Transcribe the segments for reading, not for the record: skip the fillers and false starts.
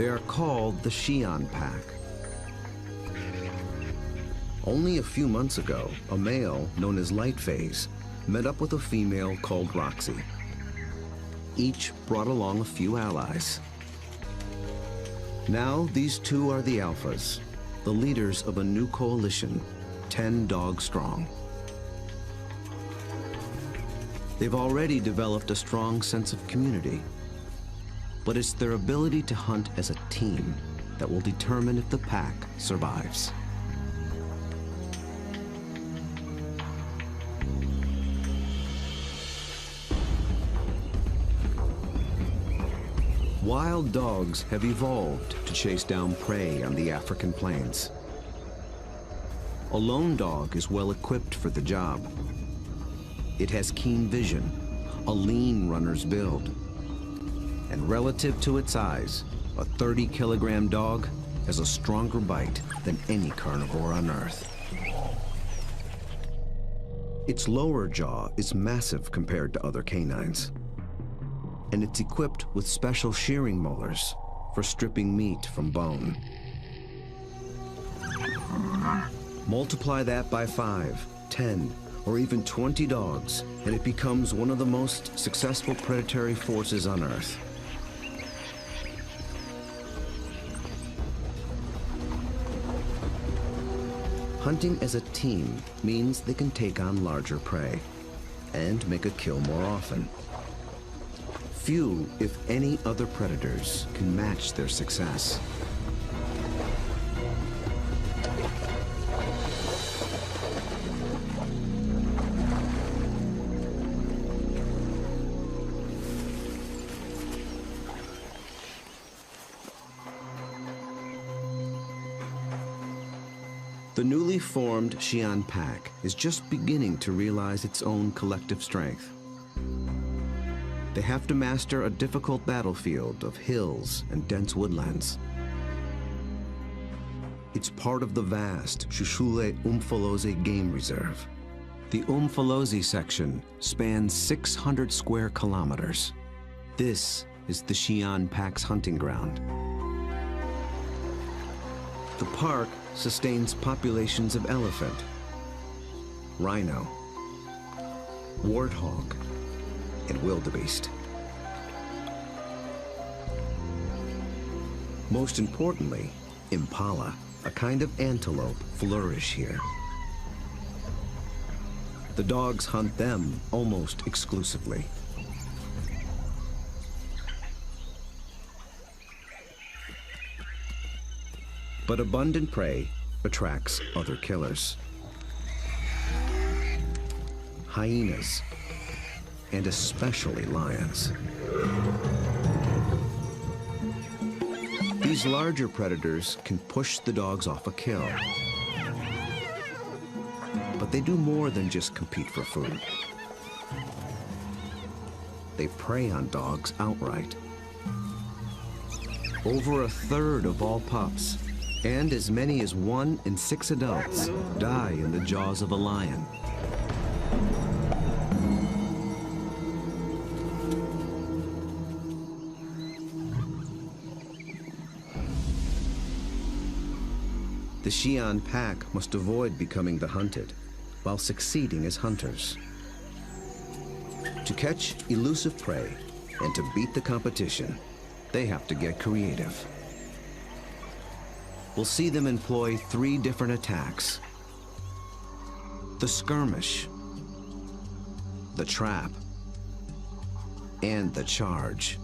They are called the Xi'an pack. Only a few months ago, a male known as Light Phase met up with a female called Roxy. Each brought along a few allies. Now these two are the alphas, the leaders of a new coalition, 10 dogs strong. They've already developed a strong sense of community, but it's their ability to hunt as a team that will determine if the pack survives. Wild dogs have evolved to chase down prey on the African plains. A lone dog is well equipped for the job. It has keen vision, a lean runner's build, and relative to its size, a 30-kilogram dog has a stronger bite than any carnivore on Earth. Its lower jaw is massive compared to other canines, and it's equipped with special shearing molars for stripping meat from bone. Multiply that by 5, 10, or even 20 dogs, and it becomes one of the most successful predatory forces on Earth. Hunting as a team means they can take on larger prey and make a kill more often. Few, if any, other predators can match their success. The newly formed Xi'an pack is just beginning to realize its own collective strength. They have to master a difficult battlefield of hills and dense woodlands. It's part of the vast Shushule Umfolozi Game Reserve. The Umfolozi section spans 600 square kilometers. This is the Xi'an pack's hunting ground. The park sustains populations of elephant, rhino, warthog, and wildebeest. Most importantly, impala, a kind of antelope, flourish here. The dogs hunt them almost exclusively. But abundant prey attracts other killers. Hyenas, and especially lions. These larger predators can push the dogs off a kill. But they do more than just compete for food. They prey on dogs outright. Over a third of all pups, and as many as 1 in 6 adults, die in the jaws of a lion. The Xi'an pack must avoid becoming the hunted, while succeeding as hunters. To catch elusive prey and to beat the competition, they have to get creative. We'll see them employ 3 different attacks: the skirmish, the trap, and the charge.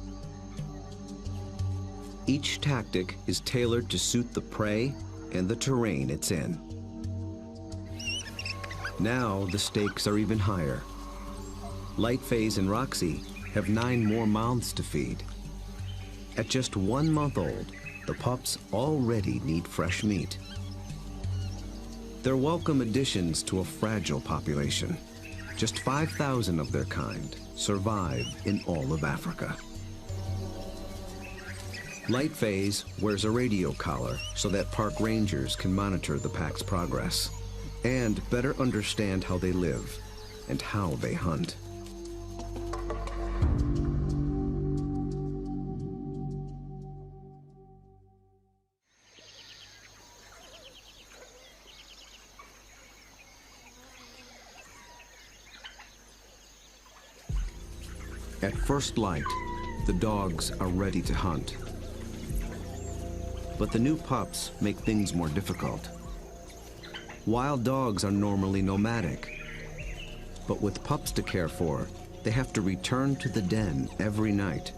Each tactic is tailored to suit the prey and the terrain it's in. Now the stakes are even higher. Light Phase and Roxy have 9 more mouths to feed. At just 1 month old, the pups already need fresh meat. They're welcome additions to a fragile population. Just 5,000 of their kind survive in all of Africa. Light Phase wears a radio collar so that park rangers can monitor the pack's progress and better understand how they live and how they hunt. At first light, the dogs are ready to hunt. But the new pups make things more difficult. Wild dogs are normally nomadic, but with pups to care for, they have to return to the den every night.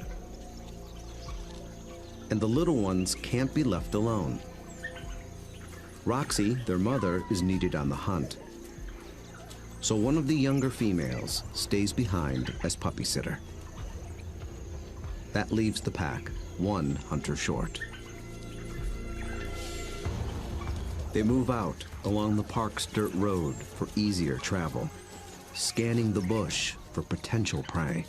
And the little ones can't be left alone. Roxy, their mother, is needed on the hunt. So one of the younger females stays behind as puppy sitter. That leaves the pack, one hunter short. They move out along the park's dirt road for easier travel, scanning the bush for potential prey.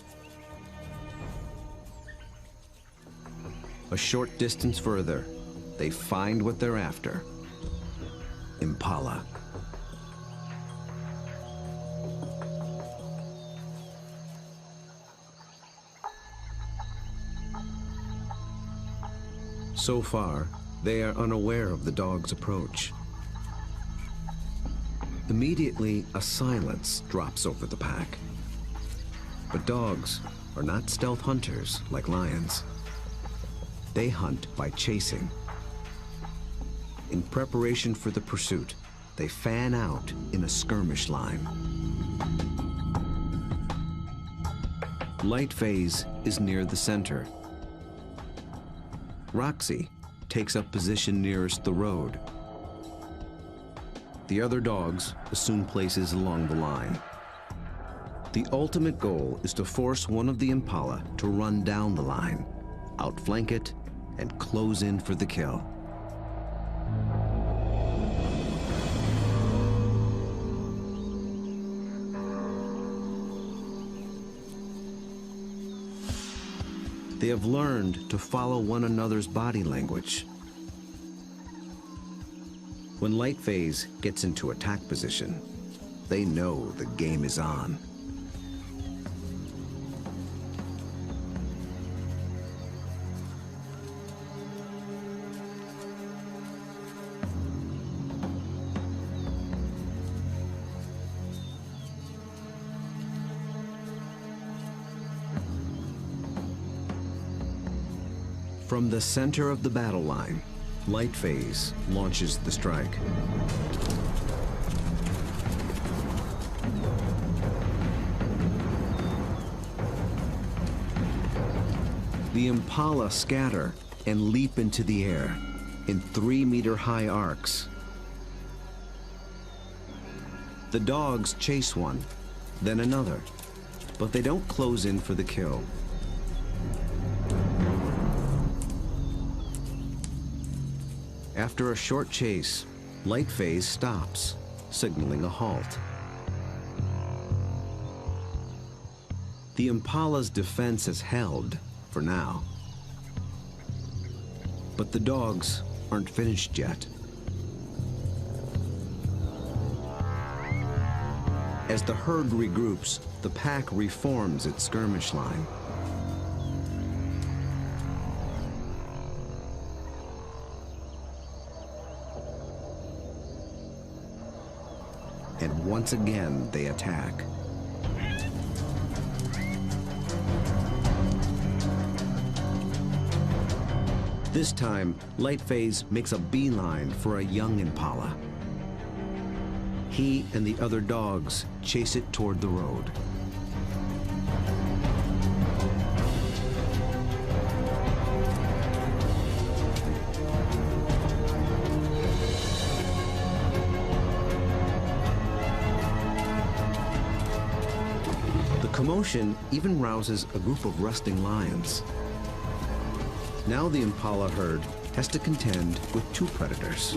A short distance further, they find what they're after: impala. So far, they are unaware of the dog's approach. Immediately, a silence drops over the pack. But dogs are not stealth hunters like lions. They hunt by chasing. In preparation for the pursuit, they fan out in a skirmish line. Light phase is near the center. Roxy takes up position nearest the road. The other dogs assume places along the line. The ultimate goal is to force one of the impala to run down the line, outflank it, and close in for the kill. They have learned to follow one another's body language. When light phase gets into attack position, they know the game is on. From the center of the battle line, light phase launches the strike. The impala scatter and leap into the air in 3-meter-high arcs. The dogs chase one, then another, but they don't close in for the kill. After a short chase, light phase stops, signaling a halt. The impala's defense is held for now. But the dogs aren't finished yet. As the herd regroups, the pack reforms its skirmish line. And once again, they attack. This time, light phase makes a beeline for a young impala. He and the other dogs chase it toward the road. The commotion even rouses a group of resting lions. Now the impala herd has to contend with two predators.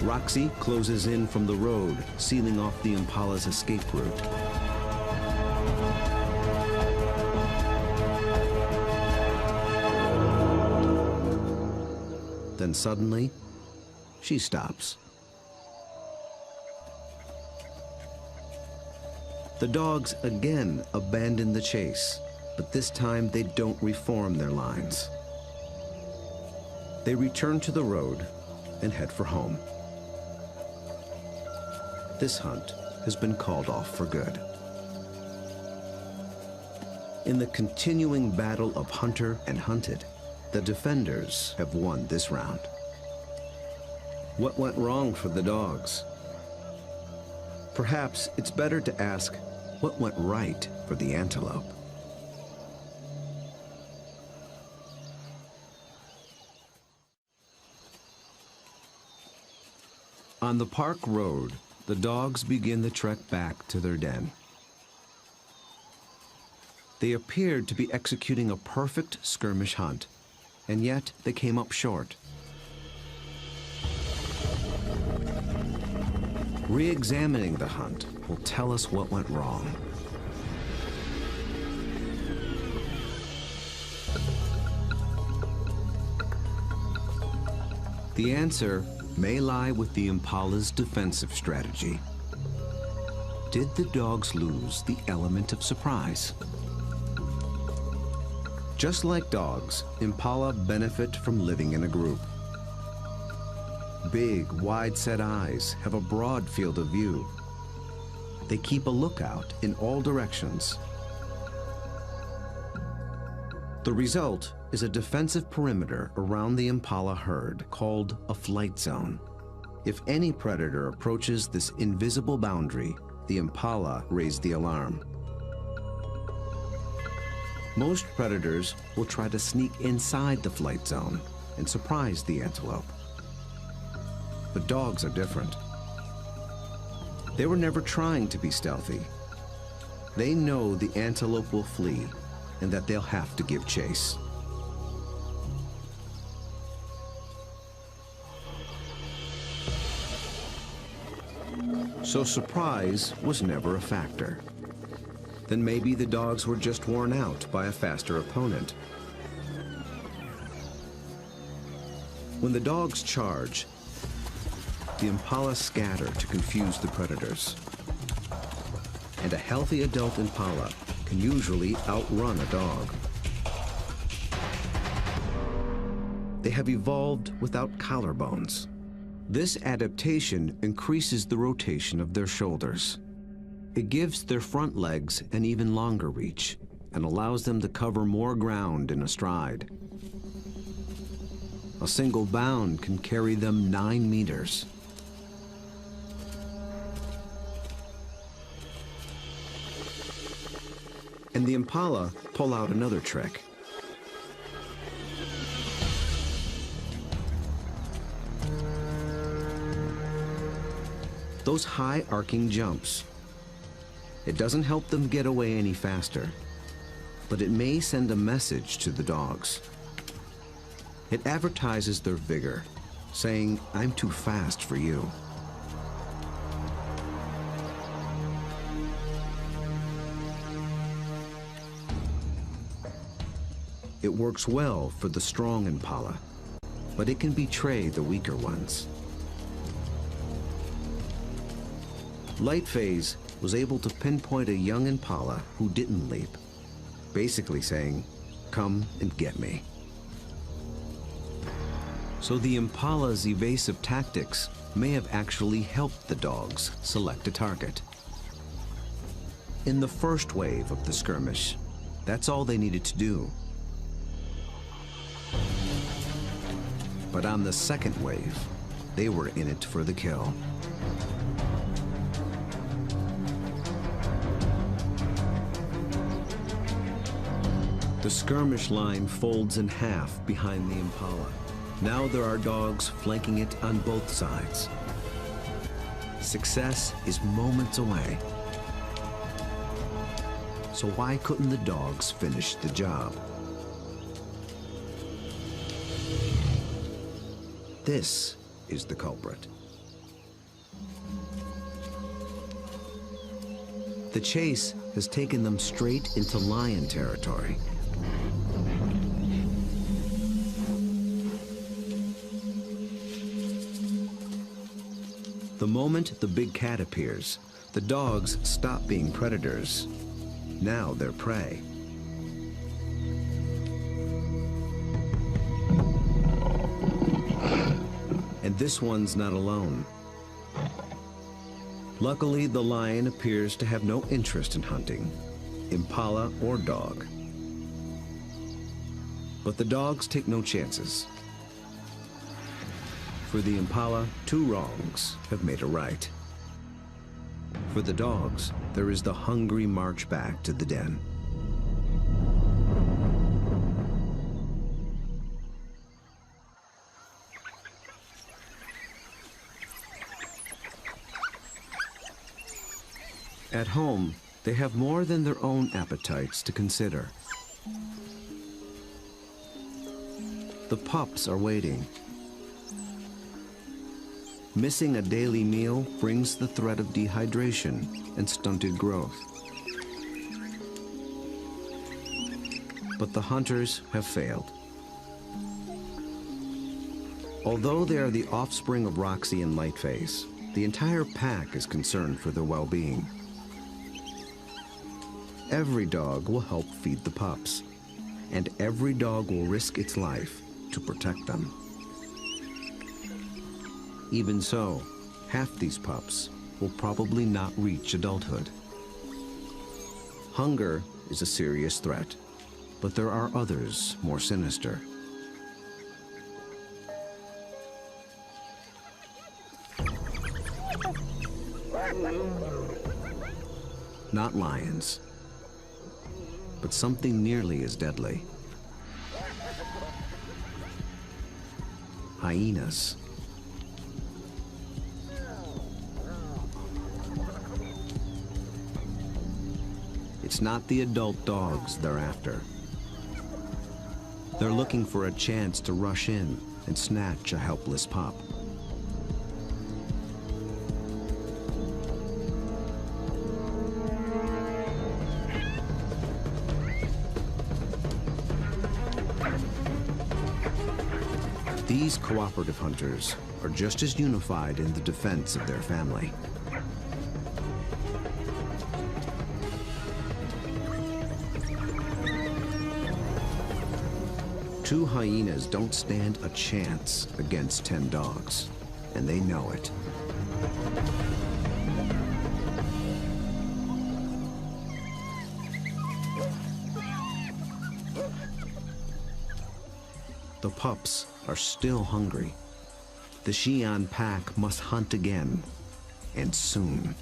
Roxy closes in from the road, sealing off the impala's escape route. Then suddenly, she stops. The dogs again abandon the chase, but this time they don't reform their lines. They return to the road and head for home. This hunt has been called off for good. In the continuing battle of hunter and hunted, the defenders have won this round. What went wrong for the dogs? Perhaps it's better to ask what went right for the antelope. On the park road, the dogs begin the trek back to their den. They appeared to be executing a perfect skirmish hunt, and yet they came up short. Re-examining the hunt will tell us what went wrong. The answer may lie with the impala's defensive strategy. Did the dogs lose the element of surprise? Just like dogs, impala benefit from living in a group. Big, wide-set eyes have a broad field of view. They keep a lookout in all directions. The result is a defensive perimeter around the impala herd called a flight zone. If any predator approaches this invisible boundary, the impala raise the alarm. Most predators will try to sneak inside the flight zone and surprise the antelope. But dogs are different. They were never trying to be stealthy. They know the antelope will flee and that they'll have to give chase. So surprise was never a factor. Then maybe the dogs were just worn out by a faster opponent. When the dogs charge, the impala scatter to confuse the predators. And a healthy adult impala can usually outrun a dog. They have evolved without collarbones. This adaptation increases the rotation of their shoulders. It gives their front legs an even longer reach and allows them to cover more ground in a stride. A single bound can carry them 9 meters. And the impala pull out another trick. Those high arcing jumps. It doesn't help them get away any faster, but it may send a message to the dogs. It advertises their vigor, saying, "I'm too fast for you." It works well for the strong impala, but it can betray the weaker ones. Lightphase was able to pinpoint a young impala who didn't leap, basically saying, "Come and get me." So the impala's evasive tactics may have actually helped the dogs select a target. In the first wave of the skirmish, that's all they needed to do. But on the second wave, they were in it for the kill. The skirmish line folds in half behind the impala. Now there are dogs flanking it on both sides. Success is moments away. So why couldn't the dogs finish the job? This is the culprit. The chase has taken them straight into lion territory. The moment the big cat appears, the dogs stop being predators. Now they're prey. And this one's not alone. Luckily, the lion appears to have no interest in hunting, impala or dog. But the dogs take no chances. For the impala, 2 wrongs have made a right. For the dogs, there is the hungry march back to the den. At home, they have more than their own appetites to consider. The pups are waiting. Missing a daily meal brings the threat of dehydration and stunted growth. But the hunters have failed. Although they are the offspring of Roxy and Lightface, the entire pack is concerned for their well-being. Every dog will help feed the pups, and every dog will risk its life to protect them. Even so, half these pups will probably not reach adulthood. Hunger is a serious threat, but there are others more sinister. Not lions, but something nearly as deadly. Hyenas. It's not the adult dogs they're after. They're looking for a chance to rush in and snatch a helpless pup. These cooperative hunters are just as unified in the defense of their family. Two hyenas don't stand a chance against 10 dogs, and they know it. The pups are still hungry. The Xi'an pack must hunt again, and soon.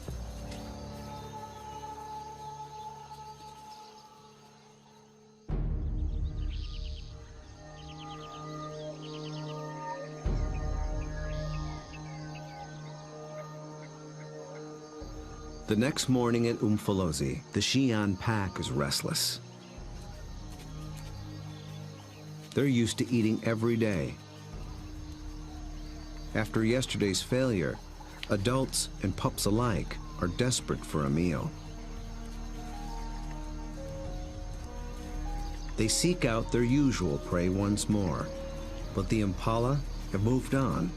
The next morning at Umfolozi, the Xi'an pack is restless. They're used to eating every day. After yesterday's failure, adults and pups alike are desperate for a meal. They seek out their usual prey once more, but the impala have moved on.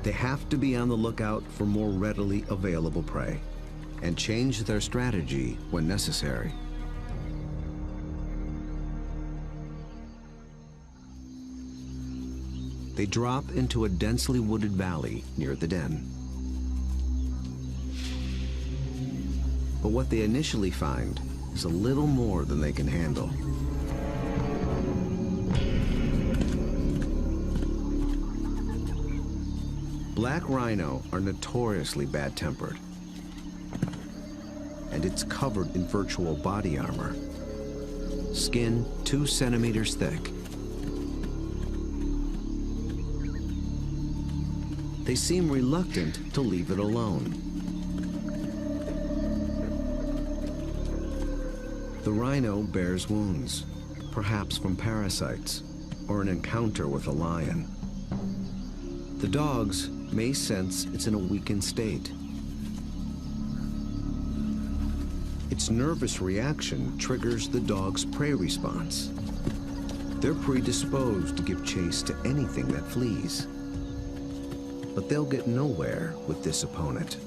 They have to be on the lookout for more readily available prey and change their strategy when necessary. They drop into a densely wooded valley near the den. But what they initially find is a little more than they can handle. Black rhino are notoriously bad-tempered, and it's covered in virtual body armor, skin 2 centimeters thick. They seem reluctant to leave it alone. The rhino bears wounds, perhaps from parasites or an encounter with a lion. The dogs may sense it's in a weakened state. Its nervous reaction triggers the dog's prey response. They're predisposed to give chase to anything that flees. But they'll get nowhere with this opponent.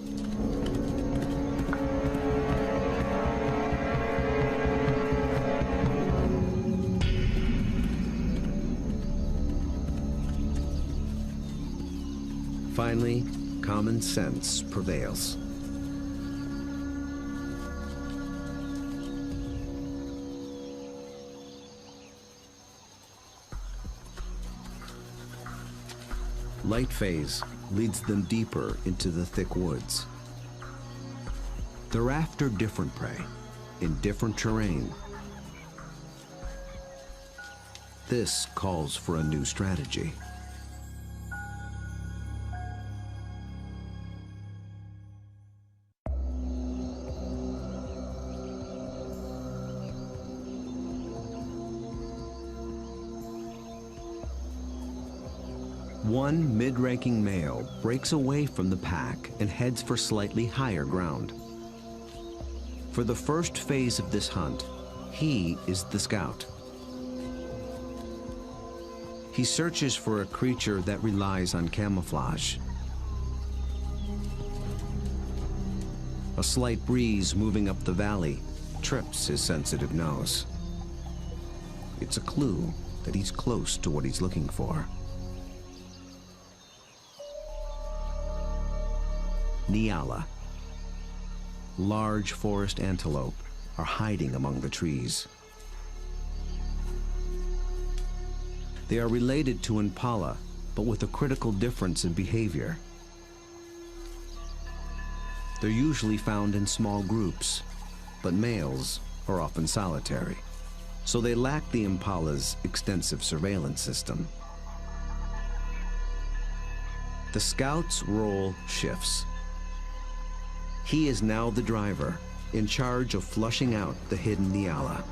Finally common sense prevails. Light phase leads them deeper into the thick woods. They're after different prey, in different terrain. This calls for a new strategy. One mid-ranking male breaks away from the pack and heads for slightly higher ground. For the first phase of this hunt, he is the scout. He searches for a creature that relies on camouflage. A slight breeze moving up the valley trips his sensitive nose. It's a clue that he's close to what he's looking for. Nyala. Large forest antelope are hiding among the trees. They are related to impala, but with a critical difference in behavior. They're usually found in small groups, but males are often solitary, so they lack the impala's extensive surveillance system. The scout's role shifts. He is now the driver, in charge of flushing out the hidden Nyala.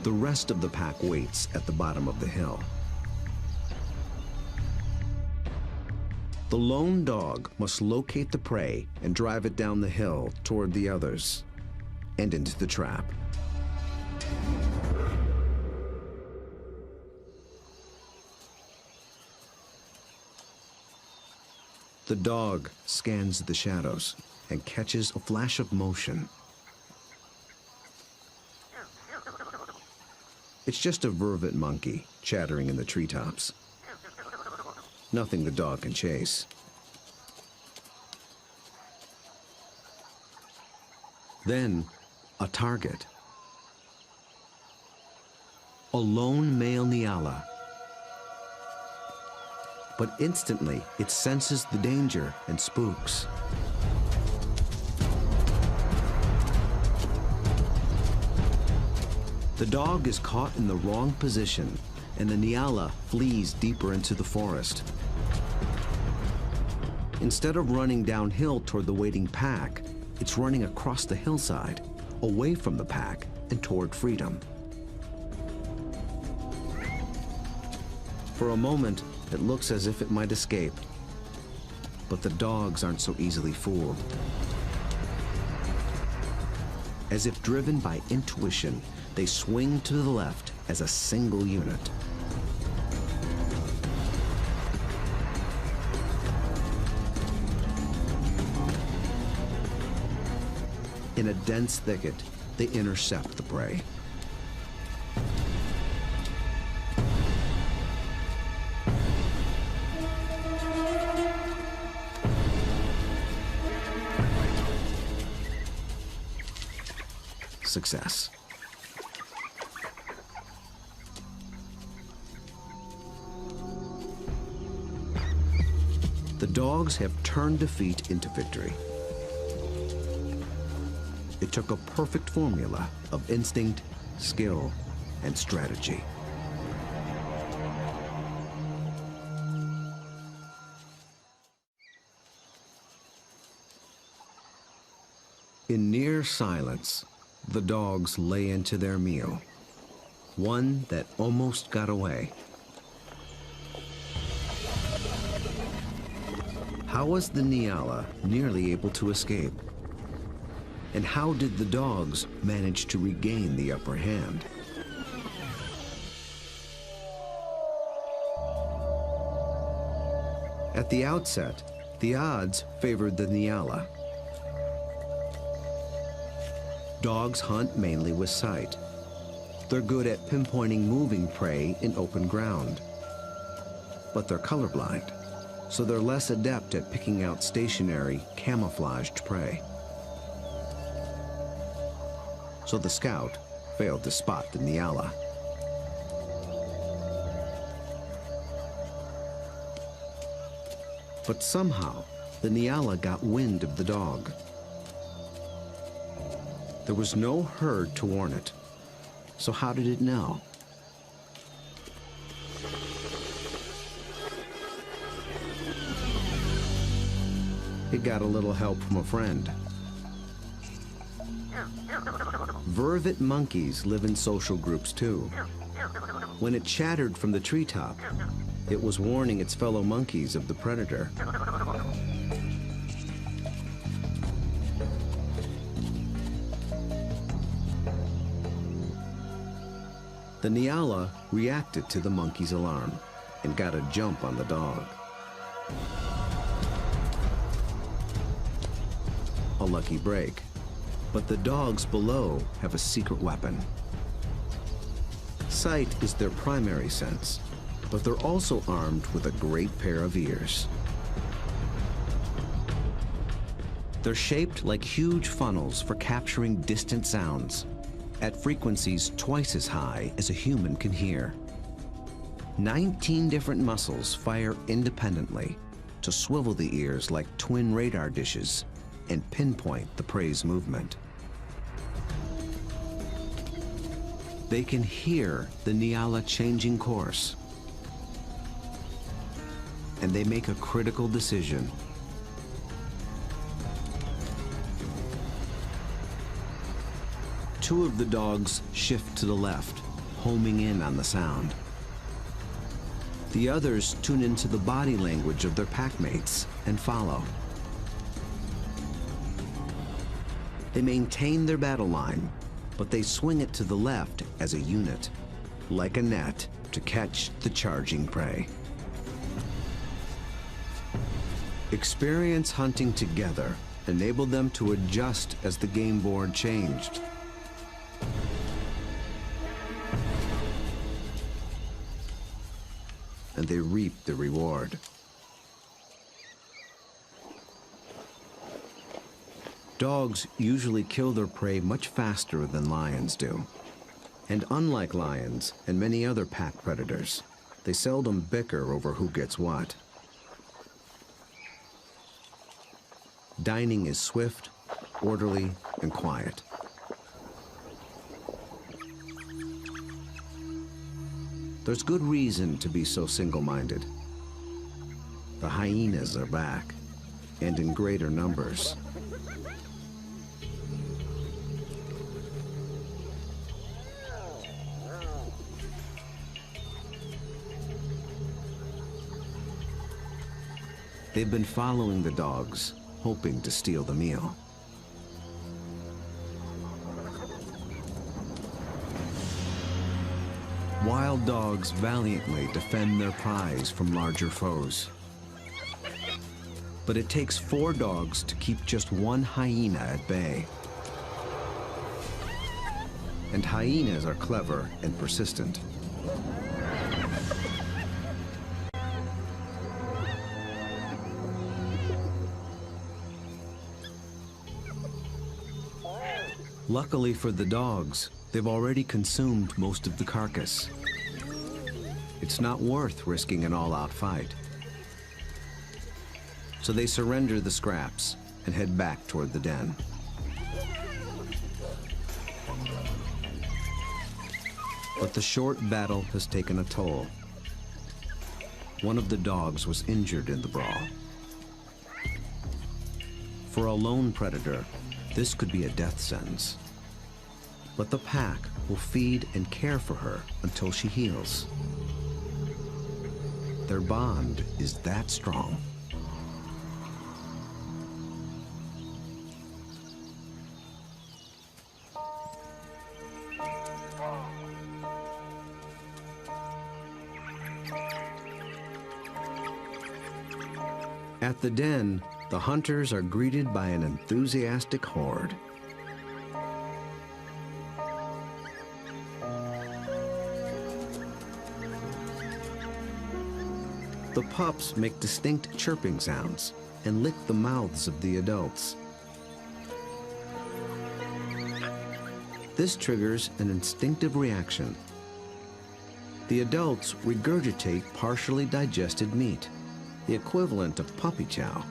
The rest of the pack waits at the bottom of the hill. The lone dog must locate the prey and drive it down the hill toward the others and into the trap. The dog scans the shadows and catches a flash of motion. It's just a vervet monkey chattering in the treetops. Nothing the dog can chase. Then, a target. A lone male Nyala. But instantly, it senses the danger and spooks. The dog is caught in the wrong position, and the Nyala flees deeper into the forest. Instead of running downhill toward the waiting pack, it's running across the hillside, away from the pack and toward freedom. For a moment, it looks as if it might escape, but the dogs aren't so easily fooled. As if driven by intuition, they swing to the left as a single unit. In a dense thicket, they intercept the prey. Success. The dogs have turned defeat into victory. It took a perfect formula of instinct, skill, and strategy. In near silence, the dogs lay into their meal, one that almost got away. How was the Nyala nearly able to escape? And how did the dogs manage to regain the upper hand? At the outset, the odds favored the Nyala. Dogs hunt mainly with sight. They're good at pinpointing moving prey in open ground. But they're colorblind, so they're less adept at picking out stationary, camouflaged prey. So the scout failed to spot the Nyala. But somehow, the Nyala got wind of the dog. There was no herd to warn it, so how did it know? It got a little help from a friend. Vervet monkeys live in social groups too. When it chattered from the treetop, it was warning its fellow monkeys of the predator. The Nyala reacted to the monkey's alarm and got a jump on the dog. A lucky break, but the dogs below have a secret weapon. Sight is their primary sense, but they're also armed with a great pair of ears. They're shaped like huge funnels for capturing distant sounds at frequencies twice as high as a human can hear. 19 different muscles fire independently to swivel the ears like twin radar dishes and pinpoint the prey's movement. They can hear the Nyala changing course, and they make a critical decision. Two of the dogs shift to the left, homing in on the sound. The others tune into the body language of their packmates and follow. They maintain their battle line, but they swing it to the left as a unit, like a net to catch the charging prey. Experience hunting together enabled them to adjust as the game board changed. And they reaped the reward. Dogs usually kill their prey much faster than lions do. And unlike lions and many other pack predators, they seldom bicker over who gets what. Dining is swift, orderly, and quiet. There's good reason to be so single-minded. The hyenas are back, and in greater numbers. They've been following the dogs, hoping to steal the meal. Wild dogs valiantly defend their prize from larger foes. But it takes 4 dogs to keep just one hyena at bay. And hyenas are clever and persistent. Luckily for the dogs, they've already consumed most of the carcass. It's not worth risking an all-out fight. So they surrender the scraps and head back toward the den. But the short battle has taken a toll. One of the dogs was injured in the brawl. For a lone predator, this could be a death sentence. But the pack will feed and care for her until she heals. Their bond is that strong. At the den, the hunters are greeted by an enthusiastic horde. The pups make distinct chirping sounds and lick the mouths of the adults. This triggers an instinctive reaction. The adults regurgitate partially digested meat, the equivalent of puppy chow.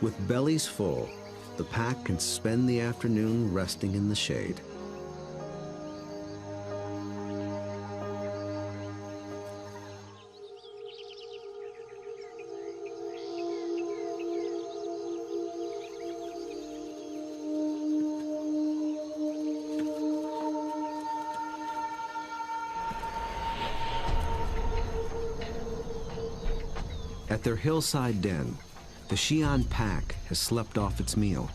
With bellies full, the pack can spend the afternoon resting in the shade. At their hillside den, the Hyena pack has slept off its meal.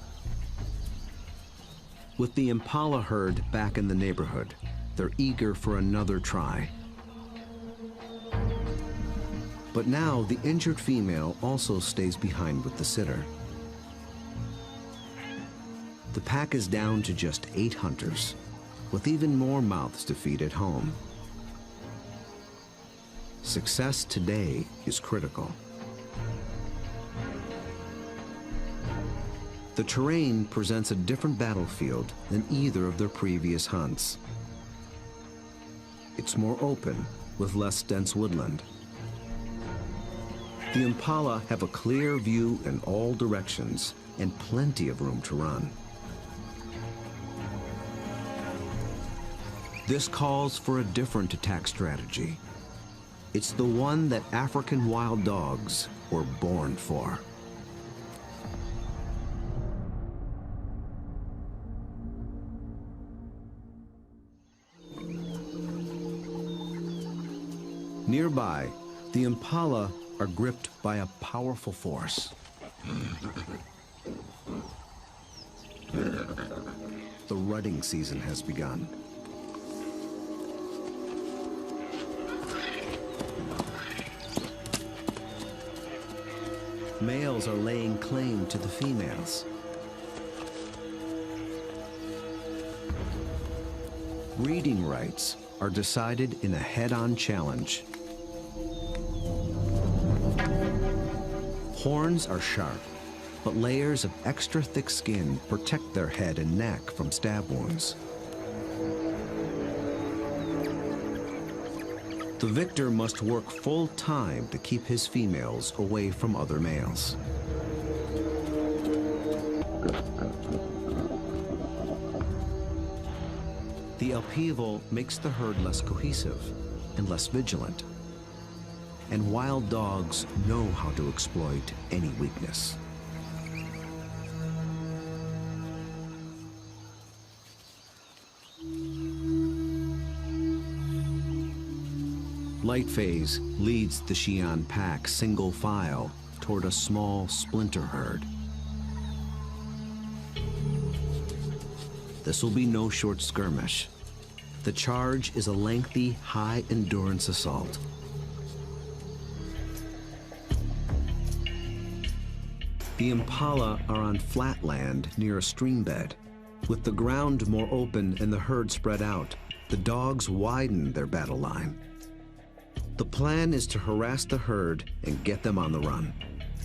With the impala herd back in the neighborhood, they're eager for another try. But now the injured female also stays behind with the sitter. The pack is down to just 8 hunters, with even more mouths to feed at home. Success today is critical. The terrain presents a different battlefield than either of their previous hunts. It's more open, with less dense woodland. The impala have a clear view in all directions and plenty of room to run. This calls for a different attack strategy. It's the one that African wild dogs were born for. Nearby, the impala are gripped by a powerful force. The rutting season has begun. Males are laying claim to the females. Breeding rights are decided in a head-on challenge. Horns are sharp, but layers of extra thick skin protect their head and neck from stab wounds. The victor must work full time to keep his females away from other males. The upheaval makes the herd less cohesive and less vigilant. And wild dogs know how to exploit any weakness. Lightphase leads the Hyena pack single file toward a small splinter herd. This will be no short skirmish. The charge is a lengthy, high-endurance assault. The impala are on flat land near a stream bed. With the ground more open and the herd spread out, the dogs widen their battle line. The plan is to harass the herd and get them on the run.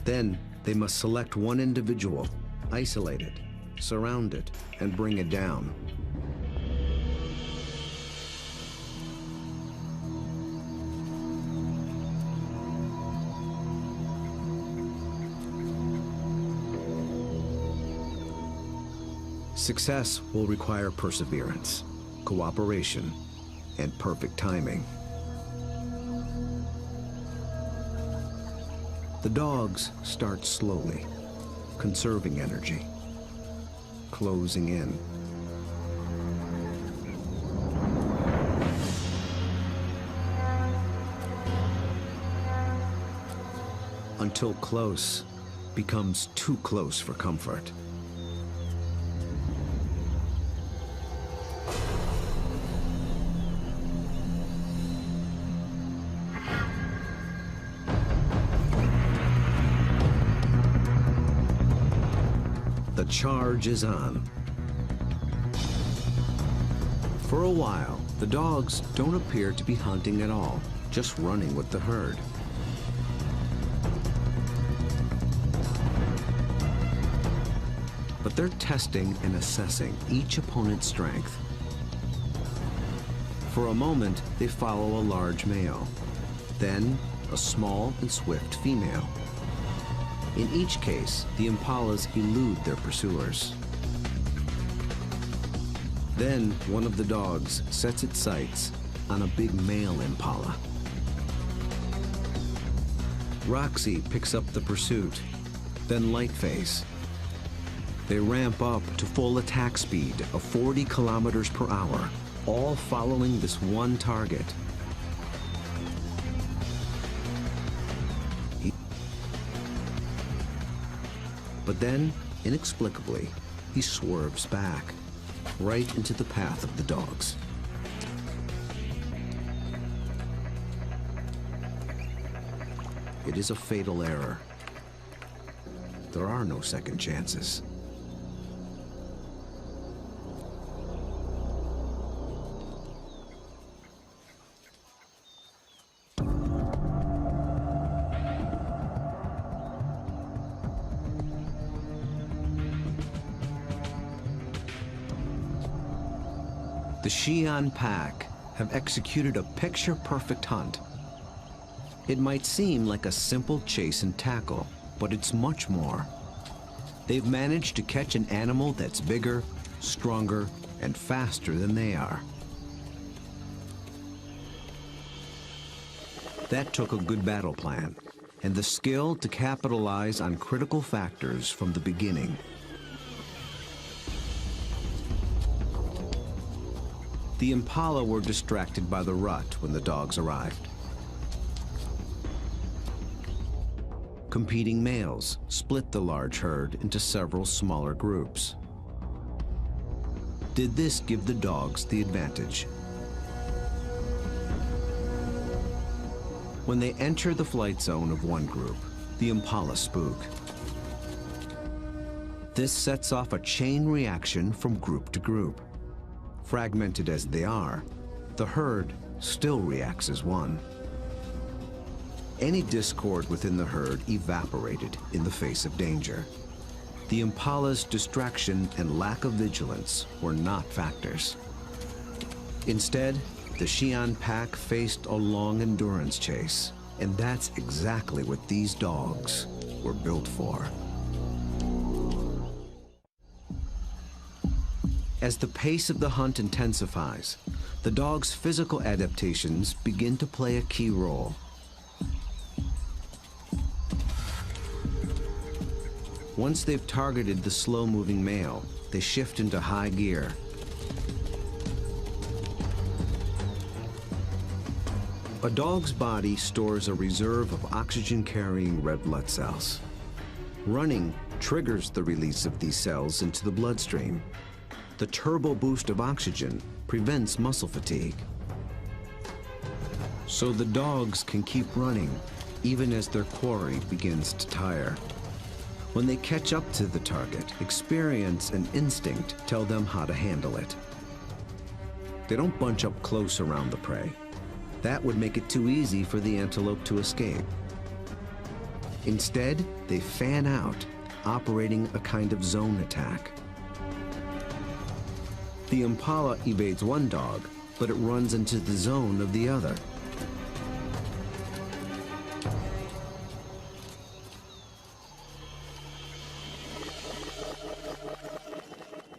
Then they must select one individual, isolate it, surround it, and bring it down. Success will require perseverance, cooperation, and perfect timing. The dogs start slowly, conserving energy, closing in. Until close becomes too close for comfort. The charge is on. For a while, the dogs don't appear to be hunting at all, just running with the herd. But they're testing and assessing each opponent's strength. For a moment, they follow a large male, then a small and swift female. In each case, the impalas elude their pursuers. Then one of the dogs sets its sights on a big male impala. Roxy picks up the pursuit, then Lightface. They ramp up to full attack speed of 40 kilometers per hour, all following this one target. But then, inexplicably, he swerves back, right into the path of the dogs. It is a fatal error. There are no second chances. The Xi'an pack have executed a picture-perfect hunt. It might seem like a simple chase and tackle, but it's much more. They've managed to catch an animal that's bigger, stronger, and faster than they are. That took a good battle plan, and the skill to capitalize on critical factors from the beginning. The impala were distracted by the rut when the dogs arrived. Competing males split the large herd into several smaller groups. Did this give the dogs the advantage? When they enter the flight zone of one group, the impala spook. This sets off a chain reaction from group to group. Fragmented as they are, the herd still reacts as one. Any discord within the herd evaporated in the face of danger. The impala's distraction and lack of vigilance were not factors. Instead, the Xi'an pack faced a long endurance chase, and that's exactly what these dogs were built for. As the pace of the hunt intensifies, the dog's physical adaptations begin to play a key role. Once they've targeted the slow-moving male, they shift into high gear. A dog's body stores a reserve of oxygen-carrying red blood cells. Running triggers the release of these cells into the bloodstream. The turbo boost of oxygen prevents muscle fatigue. So the dogs can keep running, even as their quarry begins to tire. When they catch up to the target, experience and instinct tell them how to handle it. They don't bunch up close around the prey. That would make it too easy for the antelope to escape. Instead, they fan out, operating a kind of zone attack. The impala evades one dog, but it runs into the zone of the other.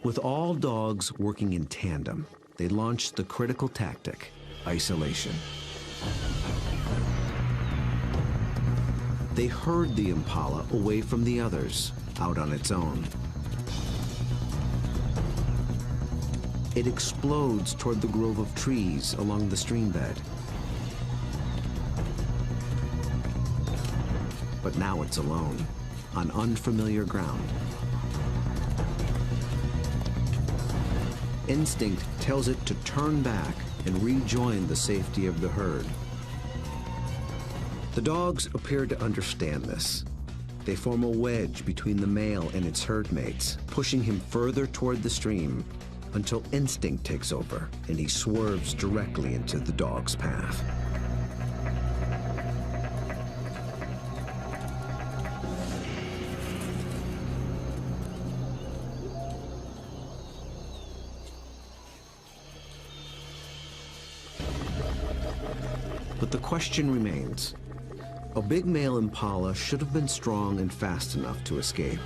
With all dogs working in tandem, they launched the critical tactic, isolation. They herd the impala away from the others, out on its own. It explodes toward the grove of trees along the stream bed. But now it's alone, on unfamiliar ground. Instinct tells it to turn back and rejoin the safety of the herd. The dogs appear to understand this. They form a wedge between the male and its herd mates, pushing him further toward the stream, until instinct takes over and he swerves directly into the dog's path. But the question remains. A big male impala should have been strong and fast enough to escape.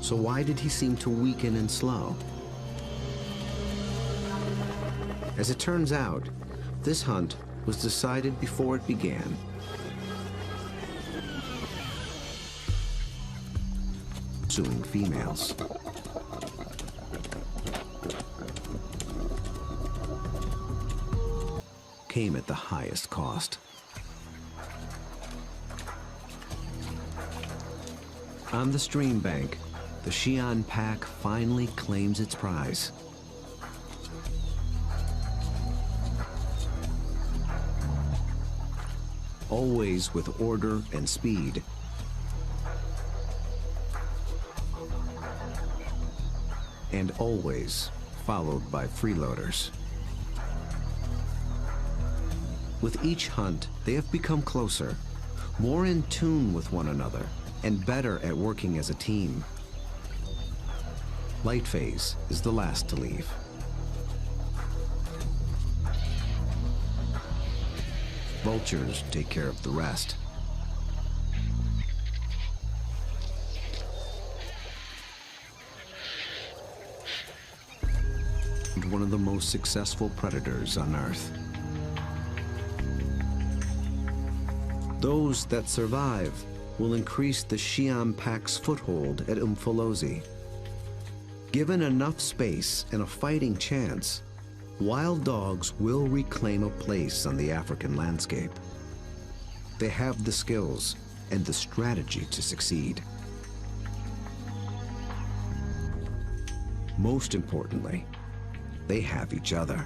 So why did he seem to weaken and slow? As it turns out, this hunt was decided before it began. Pursuing females. Came at the highest cost. On the stream bank, the Hyena pack finally claims its prize. Always with order and speed. And always followed by freeloaders. With each hunt, they have become closer, more in tune with one another, and better at working as a team. Light phase is the last to leave. Vultures take care of the rest. And one of the most successful predators on Earth. Those that survive will increase the Hyena pack's foothold at Umfolozi. Given enough space and a fighting chance, wild dogs will reclaim a place on the African landscape. They have the skills and the strategy to succeed. Most importantly, they have each other.